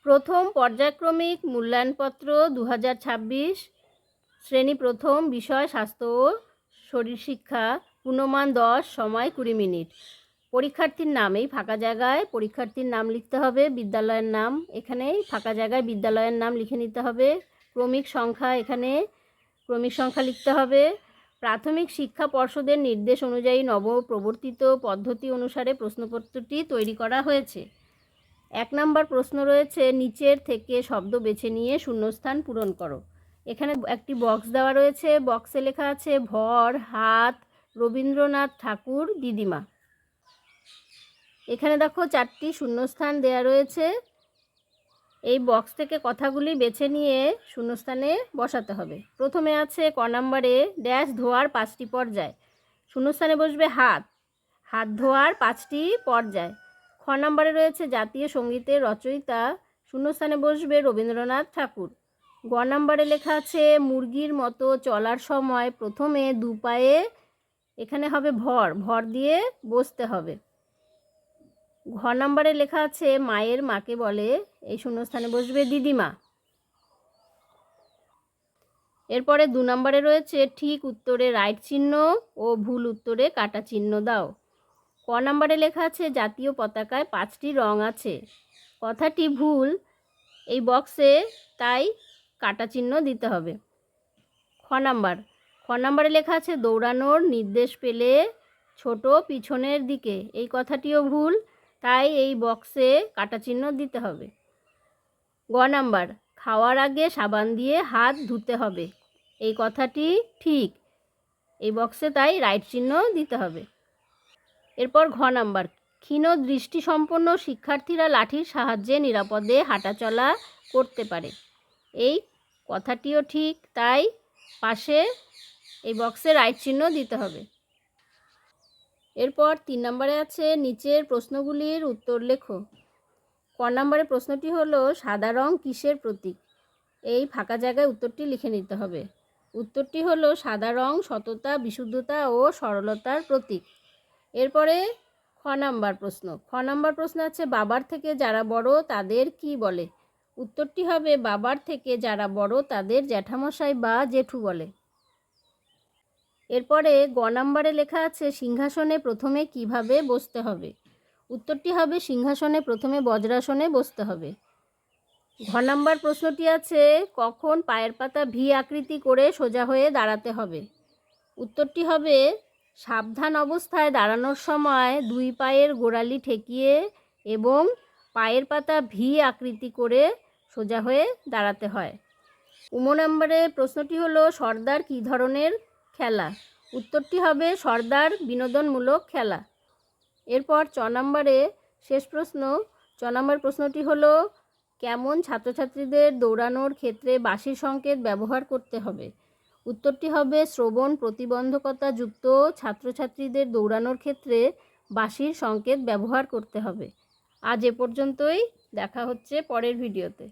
প্রথম পর্যায়ক্রমিক মূল্যায়নপত্র 2026, শ্রেণী প্রথম, বিষয় স্বাস্থ্য ও শরীরশিক্ষা, পূর্ণমান 10, সময় 20 মিনিট। পরীক্ষার্থীর নাম, এই ফাঁকা জায়গায় পরীক্ষার্থীর নাম লিখতে হবে, বিদ্যালয়ের নাম এখানেই ফাঁকা জায়গায় বিদ্যালয়ের নাম লিখে নিতে হবে, ক্রমিক সংখ্যা এখানে ক্রমিক সংখ্যা লিখতে হবে। প্রাথমিক শিক্ষা পর্ষদের নির্দেশ অনুযায়ী নবপ্রবর্তিত পদ্ধতি অনুসারে প্রশ্নপত্রটি তৈরি করা হয়েছে। 1 নম্বর প্রশ্ন রয়েছে, নিচের থেকে শব্দ বেছে নিয়ে শূন্যস্থান পূরণ করো। এখানে একটি বক্স দেওয়া রয়েছে, বক্সে লেখা আছে ভর, হাত, রবীন্দ্রনাথ ঠাকুর, দিদিমা। এখানে দেখো 4টি শূন্যস্থান দেওয়া রয়েছে। এই বক্স থেকে কথাগুলি বেছে নিয়ে শূন্যস্থানে বসাতে হবে। প্রথমে আছে ক নম্বরে, ড্যাশ ধোয়ার 5টি পর্যায়। শূন্যস্থানে বসবে হাত, হাত ধোয়ার 5টি পর্যায়। খ নম্বরে রয়েছে জাতীয় সঙ্গীতের রচয়িতা, শূন্যস্থানে বসবে রবীন্দ্রনাথ ঠাকুর। গ নম্বরে লেখা আছে মুরগির মতো চলার সময় প্রথমে 2 পায়ে, এখানে হবে ভর, ভর দিয়ে বসতে হবে। ঘ নম্বরে লেখা আছে মায়ের মাকে বলে, এই শূন্যস্থানে বসবে দিদিমা। এরপরে 2 নম্বরে রয়েছে ঠিক উত্তরে রাইট চিহ্ন ও ভুল উত্তরে কাটা চিহ্ন দাও। ক নম্বরে লেখা আছে জাতীয় পতাকায় 5টি রং আছে, কথাটি ভুল, এই বক্সে তাই কাটা চিহ্ন দিতে হবে। খ নম্বরে লেখা আছে দৌড়ানোর নির্দেশ পেলে ছোট পিছনের দিকে, এই কথাটিও ভুল, তাই এই বক্সে কাটা চিহ্ন দিতে হবে। গ নাম্বার, খাওয়ার আগে সাবান দিয়ে হাত ধুতে হবে, এই কথাটি ঠিক, এই বক্সে তাই রাইট চিহ্ন দিতে হবে। এরপর ঘ নাম্বার, ক্ষীণ দৃষ্টিসম্পন্ন শিক্ষার্থীরা লাঠির সাহায্যে নিরাপদে হাঁটাচলা করতে পারে, এই কথাটিও ঠিক, তাই পাশে এই বক্সে রাইট চিহ্ন দিতে হবে। এরপর 3 নম্বরে আছে নিচের প্রশ্নগুলির উত্তর লেখো। ক নম্বরের প্রশ্নটি হলো সাদা রং কিসের প্রতীক, এই ফাঁকা জায়গায় উত্তরটি লিখে নিতে হবে। উত্তরটি হলো সাদা রং সততা, বিশুদ্ধতা ও সরলতার প্রতীক। এরপরে খ নম্বর প্রশ্ন আছে বাবার থেকে যারা বড় তাদের কি বলে, উত্তরটি হবে বাবার থেকে যারা বড় তাদের জ্যাঠামশাই বা জেঠু বলে। এরপরে গ নম্বরে লেখা আছে সিংহাসনে প্রথমে কিভাবে বসতে হবে, উত্তরটি হবে সিংহাসনে প্রথমে বজ্রাসনে বসতে হবে। ঘ নম্বর প্রশ্নটি আছে কখন পায়ের পাতা ভি আকৃতি করে সোজা হয়ে দাঁড়াতে হবে, উত্তরটি হবে সাবধান অবস্থায় দাঁড়ানোর সময় 2 পায়ের গোড়ালি ঠেকিয়ে এবং পায়ের পাতা ভি আকৃতি করে সোজা হয়ে দাঁড়াতে হয়। নম্বরের প্রশ্নটি হলো সর্দার কী ধরনের খেলা, উত্তরটি হবে সর্দার বিনোদনমূলক খেলা। এরপর চ নম্বরে শেষ প্রশ্ন, চ নম্বর প্রশ্নটি হলো কেমন ছাত্রছাত্রীদের দৌড়ানোর ক্ষেত্রে বাঁশির সংকেত ব্যবহার করতে হবে, উত্তরটি হবে শ্রবণ প্রতিবন্ধকতা যুক্ত ছাত্রছাত্রীদের দৌড়ানোর ক্ষেত্রে বাঁশির সংকেত ব্যবহার করতে হবে। আজ এ পর্যন্তই, দেখা হচ্ছে পরের ভিডিওতে।